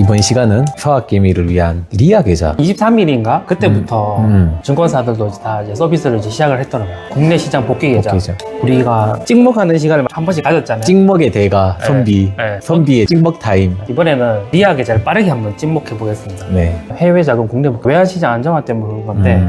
이번 시간은 서학개미를 위한 리아 계좌 23일인가? 그때부터 증권사들도 다 이제 서비스를 이제 시작을 했더라고요. 국내 시장 복귀 계좌. 우리가 찍먹하는 시간을 한 번씩 가졌잖아요. 찍먹의 대가 선비. 네. 선비의 찍먹 타임. 이번에는 리아 계좌를 빠르게 한번 찍먹해 보겠습니다. 네. 해외 자금, 국내 외환시장 안정화 때문에 그런 건데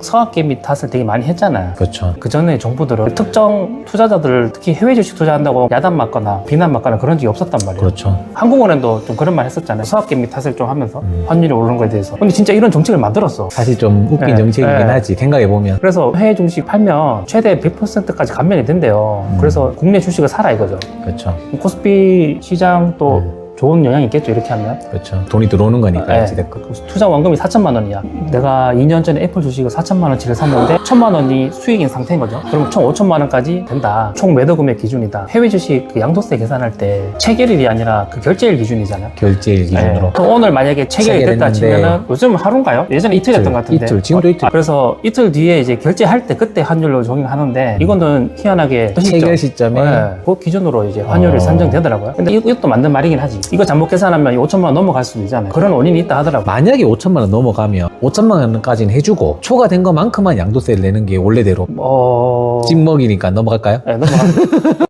서학개미 탓을 되게 많이 했잖아요. 그렇죠. 그 전에 정부들은 특정 투자자들을 특히 해외 주식 투자한다고 야단 맞거나 비난 맞거나 그런 적이 없었단 말이에요. 그렇죠. 한국은행도 좀 그런 말 했었잖아요. 서학개미 탓을 좀 하면서 환율이 오르는 거에 대해서. 근데 진짜 이런 정책을 만들었어. 사실 좀 웃긴 네. 정책이긴 네. 하지 생각해보면. 그래서 해외 주식 팔면 최대 100%까지 감면이 된대요. 그래서 국내 주식을 사라 이거죠. 그렇죠. 코스피 시장 또 좋은 영향이 있겠죠, 이렇게 하면. 그렇죠. 돈이 들어오는 거니까. 네. 어찌됐건. 투자 원금이 4천만 원이야. 내가 2년 전에 애플 주식을 4천만 원치를 샀는데 1천만 원이 수익인 상태인 거죠. 그럼 총 5천만 원까지 된다. 총 매도 금액 기준이다. 해외 주식 그 양도세 계산할 때 체결일이 아니라 그 결제일 기준이잖아요. 결제일 기준으로. 네. 그럼 오늘 만약에 체결이 됐다 체결했는데 치면은 요즘 하루인가요? 예전에 이틀이었던 것 같은데. 이틀. 지금도 이틀. 그래서 이틀 뒤에 이제 결제할 때 그때 환율로 적용하는데 이거는 희한하게 체결 시점에 그 기준으로 이제 환율이 산정되더라고요. 근데 이것도 맞는 말이긴 하지. 이거 잘못 계산하면 5천만 원 넘어갈 수도 있잖아요. 그런 원인이 있다 하더라고요. 만약에 5천만 원 넘어가면 5천만 원까지는 해주고 초과된 것만큼만 양도세를 내는 게 원래대로 찍먹이니까 넘어갈까요? 네, 넘어갑니다.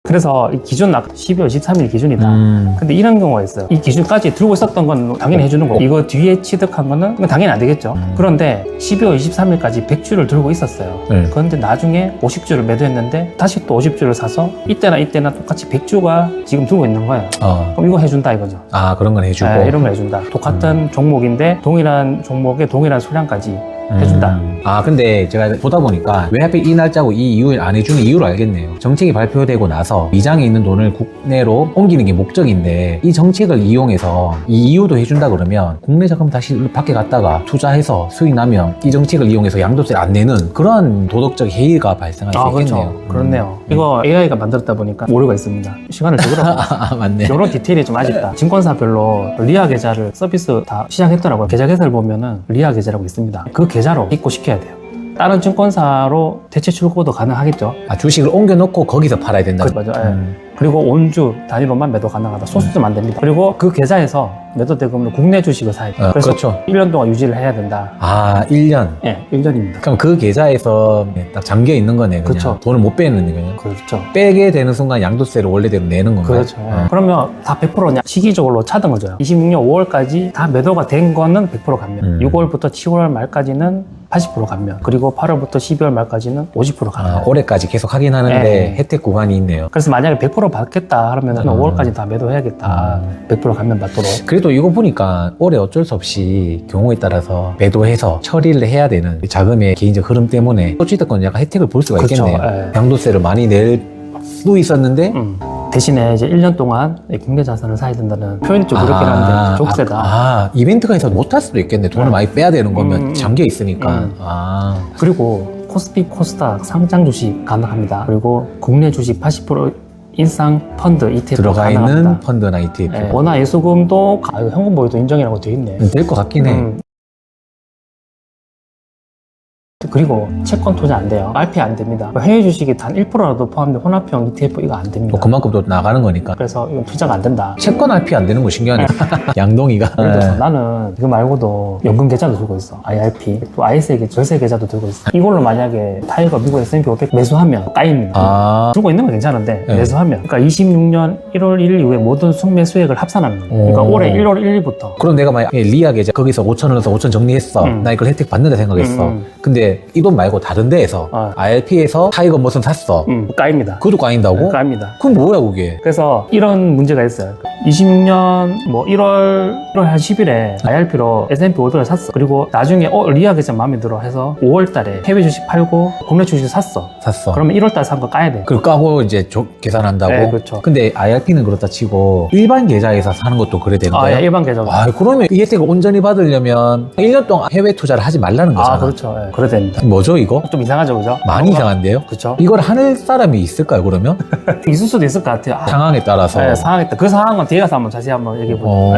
그래서 이 기준 12월 13일 기준이다. 근데 이런 경우가 있어요. 이 기준까지 들고 있었던 건 당연히 해주는 거고 이거 뒤에 취득한 거는 이건 당연히 안 되겠죠. 그런데 12월 23일까지 100주를 들고 있었어요. 그런데 나중에 50주를 매도했는데 다시 또 50주를 사서 이때나 똑같이 100주가 지금 들고 있는 거예요. 그럼 이거 해준다 이거죠. 아, 그런 건 해주고. 네, 이런 걸 해준다. 똑같은 종목인데 동일한 종목에 동일한 수량까지 해준다. 아, 근데 제가 보다 보니까 왜 하필 이 날짜고 이 이유를 안 해주는 이유를 알겠네요. 정책이 발표되고 나서 미장에 있는 돈을 국내로 옮기는 게 목적인데 이 정책을 이용해서 이 이유도 해준다 그러면 국내 자금 다시 밖에 갔다가 투자해서 수익 나면 이 정책을 이용해서 양도세를 안 내는 그런 도덕적 해이가 발생할 수 있겠네요. 그렇죠. 그렇네요. 이거 AI가 만들었다 보니까 오류가 있습니다. 시간을 적으라고. 아, 맞네. 이런 디테일이 좀 아쉽다. 증권사별로 리아 계좌를 서비스 다 시작했더라고요. 계좌 개설을 보면은 리아 계좌라고 있습니다. 그 계좌로 입고시켜야 돼요. 다른 증권사로 대체 출고도 가능하겠죠. 아, 주식을 옮겨놓고 거기서 팔아야 된다. 맞아요. 그리고 온주 단위로만 매도 가능하다. 소수점 안 됩니다. 그리고 그 계좌에서 매도 대금으로 국내 주식을 사야 돼요. 그래서 그렇죠. 1년 동안 유지를 해야 된다. 아, 1년. 네, 1년입니다. 그럼 그 계좌에서 딱 잠겨 있는 거네. 그냥. 그렇죠. 돈을 못 빼는 거예요. 그렇죠. 빼게 되는 순간 양도세를 원래대로 내는 건가요? 그렇죠. 그러면 다 100% 시기적으로 차등을 줘요. 26년 5월까지 다 매도가 된 거는 100% 감면. 6월부터 7월 말까지는 80% 감면. 그리고 8월부터 12월 말까지는 50% 감면. 아, 올해까지 계속 하긴 하는데 네. 혜택 구간이 있네요. 그래서 만약에 100% 받겠다 하면 5월까지 다 매도해야겠다. 100% 감면 받도록. 그래도 이거 보니까 올해 어쩔 수 없이 경우에 따라서 매도해서 처리를 해야 되는 자금의 개인적 흐름 때문에 어찌됐건 약간 혜택을 볼 수가 그렇죠. 있겠네요. 네. 양도세를 많이 낼 수도 있었는데 대신에 이제 1년 동안 국내 자산을 사야 된다는 표현이 좀 그렇긴 한데 족세다. 이벤트가 있어서 못 할 수도 있겠네. 돈을 많이 빼야 되는 거면 잠겨 있으니까. 그리고 코스피 코스닥 상장 주식 가능합니다. 그리고 국내 주식 80% 인상 펀드 ETF 들어가 가능합니다. 있는 펀드나 ETF. 네, 원화 예수금도 현금보유도 인정이라고 돼 있네. 될 것 같긴 해. 그리고 채권 투자 안 돼요. RP 안 됩니다. 해외 주식이 단 1%라도 포함된 혼합형 ETF 이거 안 됩니다. 또 그만큼 또 나가는 거니까. 그래서 이건 투자가 안 된다. 채권 RP 안 되는 거 신기하네. 양동이가. 예를 들어서 나는 이거 말고도 연금 계좌도 들고 있어. IRP. 또 ISA 절세 계좌도 들고 있어. 이걸로 만약에 타이거 미국 S&P 500 매수하면 까입니다. 들고 있는 건 괜찮은데 매수하면. 그러니까 26년 1월 1일 이후에 모든 순매 수익을 합산하는 거예요. 그러니까 올해 1월 1일부터. 그럼 내가 만약 리아 계좌 거기서 5천 원에서 5천 정리했어. 나 이걸 혜택 받는다 생각했어. 근데 이 돈 말고 다른 데에서 IRP에서 타이거 무슨 샀어. 까입니다. 그것도 까인다고? 까입니다. 그럼 뭐야 그게? 그래서 이런 문제가 있어요. 26년 뭐 1월 한 10일에 IRP로 S&P 500을 샀어. 그리고 나중에 리아 계좌 마음에 들어 해서 5월 달에 해외 주식 팔고 국내 주식 샀어. 그러면 1월 달 산 거 까야 돼. 그걸 까고 이제 계산한다고? 네, 그렇죠. 근데 IRP는 그렇다 치고 일반 계좌에서 사는 것도 그래 되는 거예요? 일반 계좌도. 그러면 이 혜택을 온전히 받으려면 1년 동안 해외 투자를 하지 말라는 거잖아. 그렇죠. 네, 그래 됩니다. 뭐죠 이거? 좀 이상하죠, 그죠? 많이 이상한데요? 그렇죠. 이걸 하는 사람이 있을까요 그러면? 있을 수도 있을 것 같아요. 상황에 따라서. 네, 상황에 따라. 그 상황은 뒤에 가서 한번 자세히 한번 얘기해 보죠.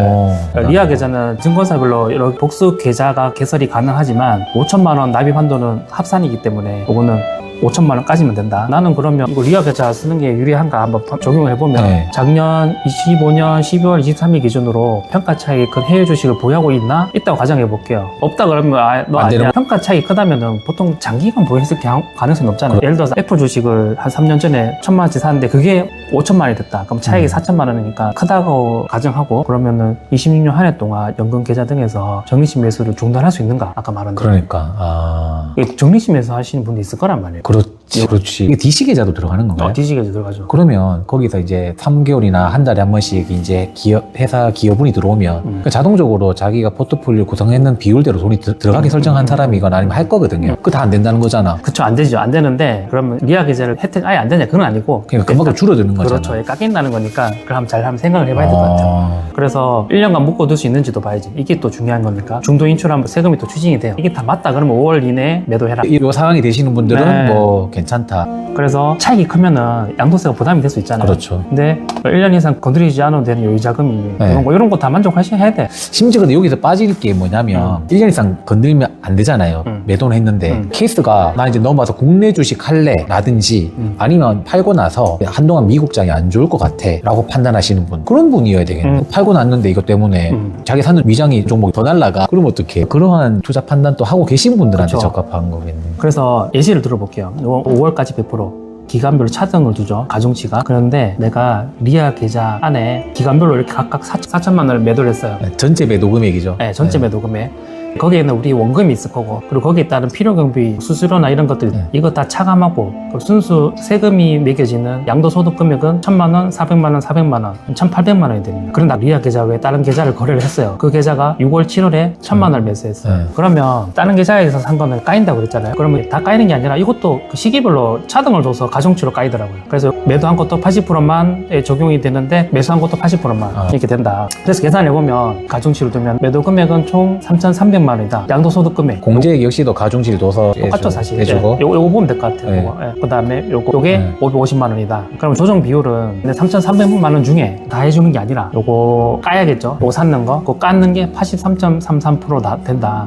리아 계좌는 증권사별로 이렇게 복수 계좌가 개설이 가능하지만 5천만 원 납입 한도는 합산이기 때문에 그거는 5천만 원까지면 된다. 나는 그러면 이거 리아 계좌 쓰는 게 유리한가 한번 적용을 해보면 네. 작년 25년 12월 23일 기준으로 평가 차익이 큰 해외 주식을 보유하고 있나? 있다고 가정해 볼게요. 없다 그러면 너 안 되는 아니야. 평가 차익이 크다면은 보통 장기간 보유했을 가능성이 없잖아요. 예를 들어서 애플 주식을 한 3년 전에 1,000만 원치 샀는데 그게 5천만 원이 됐다. 그럼 차익이 4천만 원이니까 크다고 가정하고 그러면은 26년 한 해 동안 연금 계좌 등에서 적립식 매수를 중단할 수 있는가? 아까 말한 대로. 그러니까 이게 적립식 매수 하시는 분도 있을 거란 말이에요. 그렇지. 이게 DC 계좌도 들어가는 건가요? DG 계좌 들어가죠. 그러면 거기서 이제 3개월이나 한 달에 한 번씩 이제 회사 기여분이 들어오면 그러니까 자동적으로 자기가 포트폴리오 구성했는 비율대로 돈이 들어가게 설정한 사람이거나 아니면 할 거거든요. 그거 다 안 된다는 거잖아. 그쵸, 안 되죠. 안 되는데 그러면 리아 계좌를 혜택 아예 안 되냐? 그건 아니고 그러니까 그만큼 줄어드는 거잖아. 그렇죠. 깎인다는 거니까 그럼 잘 한번 생각을 해봐야 될 것 같아요. 그래서 1년간 묶어둘 수 있는지도 봐야지. 이게 또 중요한 거니까. 중도 인출하면 세금이 또 추징이 돼요. 이게 다 맞다 그러면 5월 이내에 매도해라. 이 상황이 되시는 분들은 네. 뭐 괜찮다. 그래서 차익이 크면은 양도세가 부담이 될 수 있잖아요. 그렇죠. 근데 1년 이상 건드리지 않아도 되는 요이 자금이 네. 이런 거 다 만족하셔야 돼. 심지어 근데 여기서 빠질 게 뭐냐면 1년 이상 건들면 안 되잖아요. 매도는 했는데 케이스가 나 이제 넘어와서 국내 주식 할래 라든지 아니면 팔고 나서 한동안 미국장이 안 좋을 것 같아 라고 판단하시는 분, 그런 분이어야 되겠네. 팔고 났는데 이것 때문에 자기 사는 위장이 종목이 더 날라가. 그럼 어떡해. 그러한 투자 판단도 하고 계신 분들한테 그쵸. 적합한 거겠네. 그래서 예시를 들어볼게요. 5월까지 100% 기간별로 차등을 두죠. 가중치가. 그런데 내가 리아 계좌 안에 기간별로 이렇게 각각 4천만 원을 매도를 했어요. 전체 매도 금액이죠. 네, 전체 매도 금액. 거기에는 우리 원금이 있을 거고, 그리고 거기에 따른 필요경비, 수수료나 이런 것들, 이거 다 차감하고, 그 순수 세금이 매겨지는 양도소득 금액은 1,000만 원, 400만 원, 400만 원, 1,800만 원이 됩니다. 그런 리아 계좌 외에 다른 계좌를 거래를 했어요. 그 계좌가 6월, 7월에 1,000만 원을 매수했어요. 그러면 다른 계좌에서 산 거는 까인다고 그랬잖아요. 그러면 다 까이는 게 아니라 이것도 그 시기별로 차등을 둬서 가중치로 까이더라고요. 그래서 매도한 것도 80%만 적용이 되는데 매수한 것도 80%만 이렇게 된다. 그래서 계산을 해보면 가중치로 두면 매도 금액은 총 3,300만 원이다. 양도소득 금액. 공제액 역시도 가중치를 둬서 똑같죠, 사실. 해주고. 요거 보면 될 것 같아요. 네. 요거. 그 다음에 요게 550만 원이다. 그럼 조정 비율은 3,300만 원 중에 다 해주는 게 아니라 요거 까야겠죠. 요거 샀는 거, 그거 깎는 게 83.33% 된다.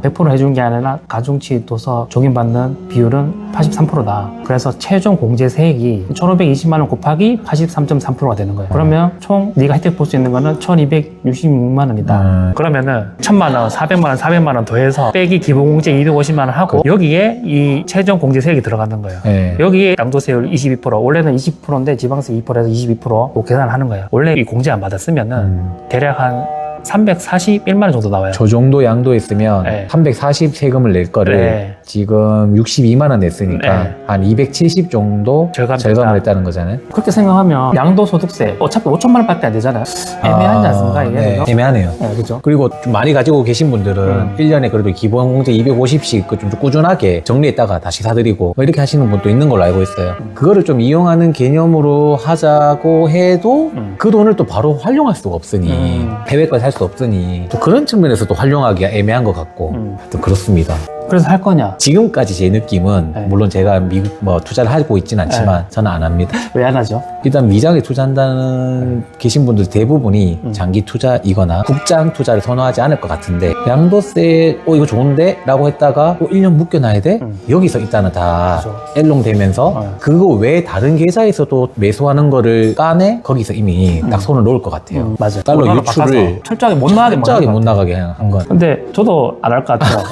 100% 해주는 게 아니라 가중치 둬서 종인받는 비율은 83%다. 그래서 최종 공제세액이 1,520만 원 곱하기 83.3%가 되는 거예요. 그러면 총 네가 혜택 볼 수 있는 거는 1,266만 원이다. 그러면은 1,000만 원, 400만 원, 400만 원 더해서 빼기 기본공제 250만 원 하고 여기에 이 최종 공제세액이 들어가는 거예요. 네. 여기에 양도세율 22%, 원래는 20%인데 지방세 2%에서 22% 계산하는 거예요. 원래 이 공제 안 받았으면은 대략 한 341만 원 정도 나와요. 저 정도 양도했으면 네. 340 세금을 낼 거를 네. 지금 62만 원 냈으니까 네. 한 270 정도 절감을 했다는 거잖아요. 그렇게 생각하면 양도소득세 어차피 5천만 원밖에 안 되잖아요. 애매하지 않습니까? 이게? 네, 그죠? 애매하네요. 네, 그죠? 그리고 좀 많이 가지고 계신 분들은 1년에 그래도 기본 공제 250씩 좀 꾸준하게 정리했다가 다시 사드리고 뭐 이렇게 하시는 분도 있는 걸로 알고 있어요. 그거를 좀 이용하는 개념으로 하자고 해도 그 돈을 또 바로 활용할 수가 없으니 해외까지 살 수 없으니 또 그런 측면에서도 활용하기가 애매한 것 같고 하여튼 그렇습니다. 그래서 할 거냐? 지금까지 제 느낌은 네. 물론 제가 미국 뭐 투자를 하고 있진 않지만 저는 안 합니다. 왜 안 하죠? 일단 미장에 투자한다는 계신 분들 대부분이 장기 투자이거나 국장 투자를 선호하지 않을 것 같은데 양도세 이거 좋은데? 라고 했다가 1년 묶여놔야 돼? 여기서 일단은 다 그죠. 엘롱되면서 그거 외에 다른 계좌에서도 매수하는 거를 까내? 거기서 이미 딱 손을 놓을 것 같아요. 맞아요. 달러 원화로 유출을 바꿔서 철저하게 못 나가게 철저하게 못 나가게 한 건. 근데 저도 안 할 것 같아요.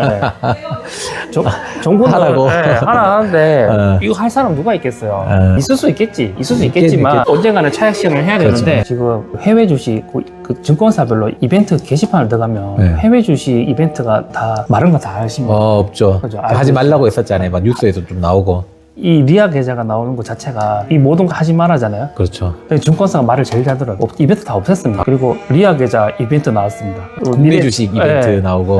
네. 정부는 하라고. 하나 하는데 어. 이거 할 사람 누가 있겠어요? 어. 있을 수 있겠지만 언젠가는 차익 실현을 해야 그렇죠. 되는데 지금 해외 주식 그 증권사별로 이벤트 게시판을 들어가면 네. 해외 주식 이벤트가 다 마른 거 다 하십니다. 없죠. 그죠. 하지 말라고 했었잖아요. 막 뉴스에서 좀 나오고. 이 리아 계좌가 나오는 것 자체가 이 모든 거 하지 말라잖아요. 그렇죠. 증권사가 말을 제일 잘 들어요. 이벤트 다 없앴습니다. 그리고 리아 계좌 이벤트 나왔습니다. 국내 주식 이벤트 나오고.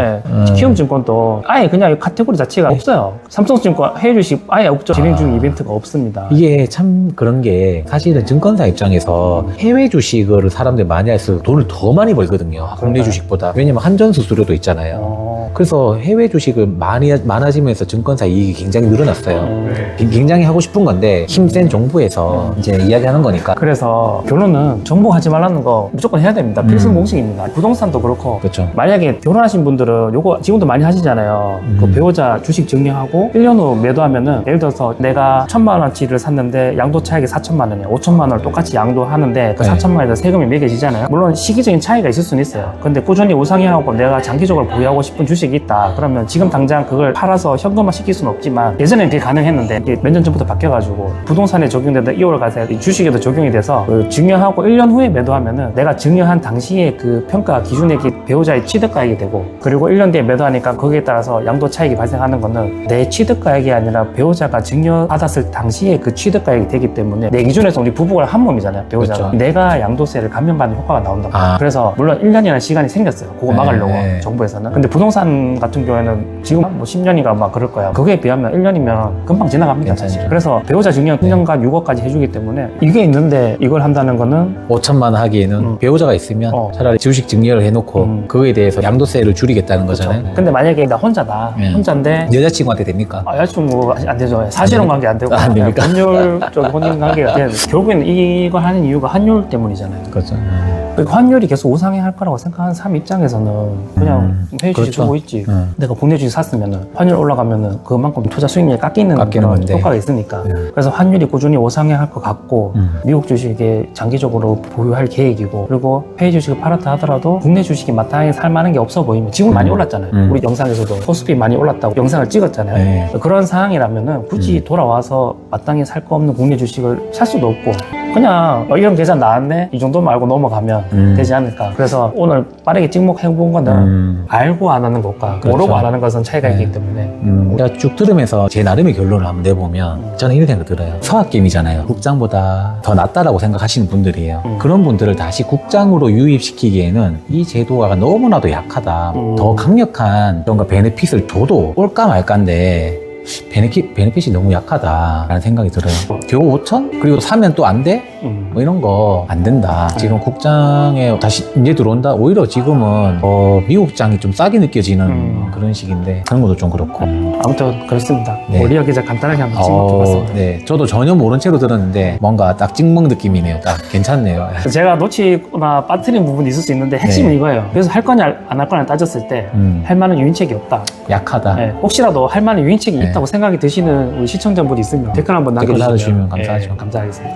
키움증권도 아예 그냥 이 카테고리 자체가 없어요. 삼성증권 해외 주식 아예 없죠. 진행 중 이벤트가 없습니다. 이게 참 그런 게 사실은 증권사 입장에서 해외 주식을 사람들이 많이 할수록 돈을 더 많이 벌거든요. 국내 그런가요? 주식보다. 왜냐면 한전 수수료도 있잖아요. 그래서 해외 주식을 많아지면서 증권사 이익이 굉장히 늘어났어요. 굉장히 하고 싶은 건데 힘센 정부에서 이제 이야기하는 거니까. 그래서 결론은 정복하지 말라는 거 무조건 해야 됩니다. 필수 공식입니다. 부동산도 그렇고 그렇죠. 만약에 결혼하신 분들은 요거 지금도 많이 하시잖아요. 그 배우자 주식 증여하고 1년 후 매도하면은 예를 들어서 내가 1,000만 원치를 샀는데 양도 차익이 4천만 원이야. 5천만 원을 똑같이 양도하는데 그 네. 4천만 원에서 세금이 매겨지잖아요. 물론 시기적인 차이가 있을 수는 있어요. 근데 꾸준히 우상향하고 내가 장기적으로 보유하고 싶은 주식이 있다. 그러면 지금 당장 그걸 팔아서 현금화 시킬 수는 없지만 예전에는 그게 가능했는데 몇 년 전부터 바뀌어가지고 부동산에 적용되다 2월 가서 주식에도 적용이 돼서 그 증여하고 1년 후에 매도하면은 내가 증여한 당시에 그 평가 기준액이 배우자의 취득가액이 되고 그리고 1년 뒤에 매도하니까 거기에 따라서 양도 차익이 발생하는 거는 내 취득가액이 아니라 배우자가 증여받았을 당시에 그 취득가액이 되기 때문에 내 기준에서 우리 부부가 한 몸이잖아요. 배우자가. 그렇죠. 내가 양도세를 감면받는 효과가 나온다. 그래서 물론 1년이라는 시간이 생겼어요. 그거 막으려고 정부에서는. 근데 부동산 같은 경우에는 지금 뭐 10년인가 막 그럴 거야. 그거에 비하면 1년이면 금방 지나갑니다. 사실. 그래서 배우자 증여 1년간 6억까지 해주기 때문에 이게 있는데 이걸 한다는 거는 5천만 원 하기에는 배우자가 있으면 차라리 주식 증여를 해놓고 그거에 대해서 양도세를 줄이겠다는 거잖아요. 근데 만약에 나 혼자다. 혼자인데 여자친구한테 됩니까? 여자친구 안 되죠. 사실혼 관계 안 되고 안 됩니까? 법률적 혼인 관계가 되는데 결국에는 이걸 하는 이유가 환율 때문이잖아요. 그렇죠. 그러니까 환율이 계속 우상향할 거라고 생각하는 사람 입장에서는 그냥 해외 주식 그렇죠. 주고 있지. 내가 국내 주식 샀으면은 환율 올라가면은 그만큼 투자 수익률이 깎이는 그런 건데. 효과가 있으니까. 그래서 환율이 꾸준히 우상향할 것 같고 미국 주식에 장기적으로 보유할 계획이고 그리고 해외 주식을 팔았다 하더라도 국내 주식이 마땅하게 살 만한 게 없어 보이면 지금 많이 올랐잖아요. 우리 영상에서도 코스피 많이 올랐다고 영상을 찍었잖아요. 네. 그런 상황이라면은 굳이 돌아와서 마땅히 살 거 없는 국내 주식을 살 수도 없고 그냥 이런 계산 나왔네 이 정도만 알고 넘어가면 되지 않을까. 그래서 오늘 빠르게 찍목해본 거는 알고 안 하는 것과 그렇죠. 모르고 안 하는 것은 차이가 있기 때문에 제가 쭉 들으면서 제 나름의 결론을 한번 내보면 저는 이런 생각 들어요. 서학개미잖아요. 국장보다 더 낫다라고 생각하시는 분들이에요. 그런 분들을 다시 국장으로 유입시키기에는 이 제도가 너무나도 약하다. 더 강력한 뭔가 베네핏을 줘도 올까 말까인데 베네핏이 너무 약하다라는 생각이 들어요. 겨우 5천? 그리고 사면 또 안 돼? 뭐 이런 거 안 된다. 지금 국장에 다시 이제 들어온다. 오히려 지금은 미국장이 좀 싸게 느껴지는 그런 식인데 그런 것도 좀 그렇고. 아무튼 그렇습니다. 네. 우리가 기자 간단하게 한번 찍어봤습니다. 네, 저도 전혀 모른 채로 들었는데 뭔가 딱 찍먹 느낌이네요. 딱 괜찮네요. 제가 놓치거나 빠뜨린 부분이 있을 수 있는데 핵심은 네. 이거예요. 그래서 할 거냐 안 할 거냐 따졌을 때 할 만한 유인책이 없다. 약하다. 네, 혹시라도 할 만한 유인책이 있다고 생각이 드시는 우리 시청자분이 있으면 댓글 한번 댓글 남겨주시면 달아주시면 감사하죠. 감사하겠습니다.